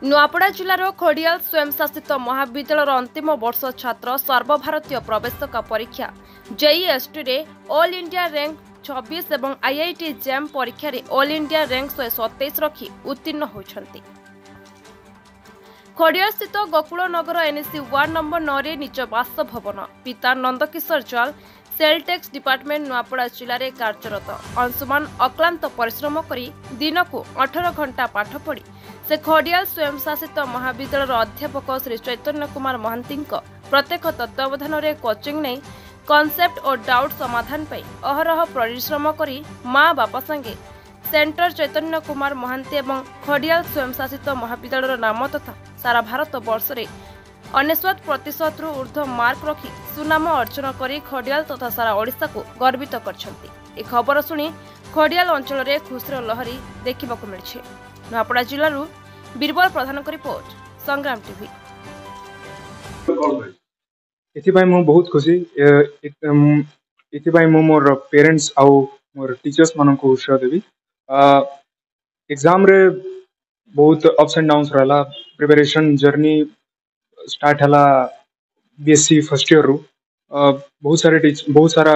नुआपड़ा जिलार खड़ियाल स्वयंशासित महाविद्यालय अंतिम वर्ष छात्र सर्वभारतीय प्रवेशक परीक्षा जेईएसटी रे ऑल इंडिया रैंक 26 और आईआईटी जैम परीक्षा रे ऑल इंडिया रैंक 127 रखी उत्तीर्ण होइछन्ति। खड़ियाल स्थित गोकुल नगर एनएसी वार्ड नंबर 9 रे निज बासभवन पिता नंदकिशोर चाल सेल टैक्स डिपार्टमेंट नुआपड़ा जिले में कार्यरत। अंशुमान अक्लांत परिश्रम करी दिन को 18 घंटा पाठ पढ़ी से खड़ियाल स्वयंशासित महाविद्यालय अध्यापक श्री चैतन्य कुमार महांती प्रत्येक तत्वावधान में कोचिंग नहीं कॉन्सेप्ट और डाउट समाधान पर अहरह परिश्रम करी माँ बापा संगे सेंटर चैतन्य कुमार महांती एवं खड़ियाल स्वयंशासित महाविद्यालय नाम तथा सारा भारत वर्ष में 99% ऊर्ध्व मार्क रखी सुनाम अर्जन कर खड़ियाल तथा सारा ओडिशा को गर्वित कर खबर शुणी खड़ियाल अंचल में खुशीर लहरी देखा मिली। नुआपड़ा जिलूर बीरबल प्रधान की रिपोर्ट संग्राम टीवी। इथिपाई मो बहुत खुशी इथिपाई मो मोर पेरेंट्स आउ मोर टीचर्स मानन को उत्साह देवी। एग्जाम रे बहुत अप्स एंड डाउन्स रहला। प्रिपरेशन जर्नी स्टार्ट हला बीएससी फर्स्ट ईयर रु बहुत सारा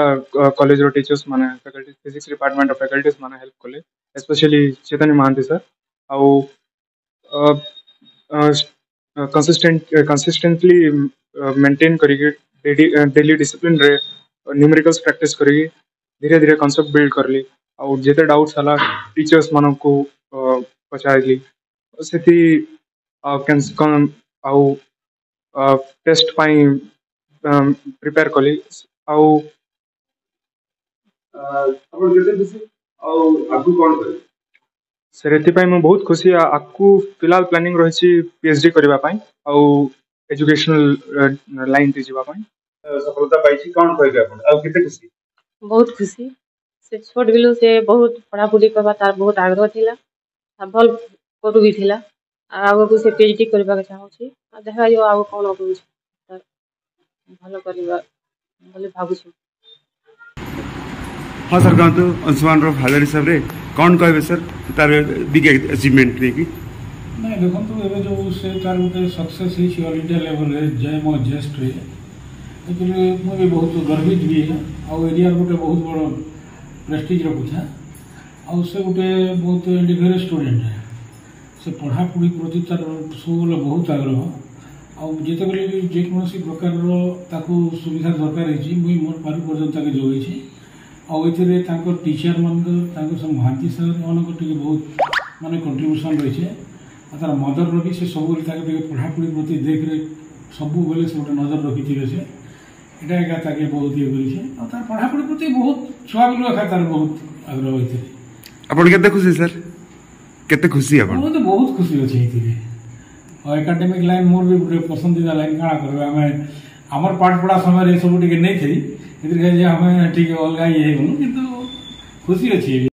कॉलेज रो टीचर्स माने फैकल्टी फिजिक्स डिपार्टमेंट रो फैकल्टीज माने हेल्प कले स्पेशली चैतन्य महांती सर आउ कंसिस्टेंटली मेंटेन करिके डेली डिसिप्लिन रे न्यूमेरिकल्स प्रैक्टिस करिके धीरे धीरे कांसेप्ट बिल्ड करली आउ जेते डाउट्स हला टीचर्स मानन को पचाइली सेति आउ टेस्ट पाई प्रिपेयर कली आउ अपन जेते खुशी आउ आगु कोन करे सर एथिपाई मैं बहुत खुशी। आकु फिलहाल प्लानिंग रही पीएचडी करबा पाई आउ एजुकेशनल लाइन रे जीवा पाई सफलता पाइछि कोन कहबे अपन आउ केते खुशी बहुत खुशी से छोट बिलु से बहुत पढ़ा पढ़ी करबा तार बहुत आग्रह थिला भल करू भी थिला आगो को से पीएचडी करबा के चाहू छी देखा जो आगो कोन करू छी भलो करबा भले भाबु छी। हाँ सर कहतु अंशुमान रो फादर हिसाब रे कौन कहबे सर तार बिग अचीवमेंट रे की नहीं देखो एबे जो से तार गोटे सक्सेस ही ऑल इंडिया लेवल रे जैम और जेस्ट रे एक्चुअली मु भी बहुत गर्वित भी है आ एरिया गोटे बहुत बड़ प्रेस्टीज रखुछा आ से गोटे बहुत इंडिविजुअल स्टूडेंट है से पढ़ा पढ़ी प्रति तार सब बहुत आग्रह आ जेते बेले भी जे कोनोसी प्रकार रो ताकू सुविधा दरकार है मुई मोर पारु पर्यंत ताके जोई छी आउथरे तांको टीचर मन सब महांती सर मन बहुत माने कंट्रीब्यूशन रही है तार मदर रवि से सब पढ़ा पढ़ी प्रति देख रे सब बेले से गोटे नजर रखी थे से एटा एका ताके बहुत ये करी तार पढ़ा पढ़ी प्रति बहुत छुआ बेलु एका तार बहुत आग्रह होइथे। अपन केते खुशी सर केते खुशी अपन बहुत खुशी अछि इथिरे और एकेडमिक लाइन मोर भी गोटे पसंदीदा लाइन काना करबे हमें हमर पाठ पढ़ा समय रे सब टिके नै थी इधर हमें ठीक अलग ये किंतु खुशी अच्छी।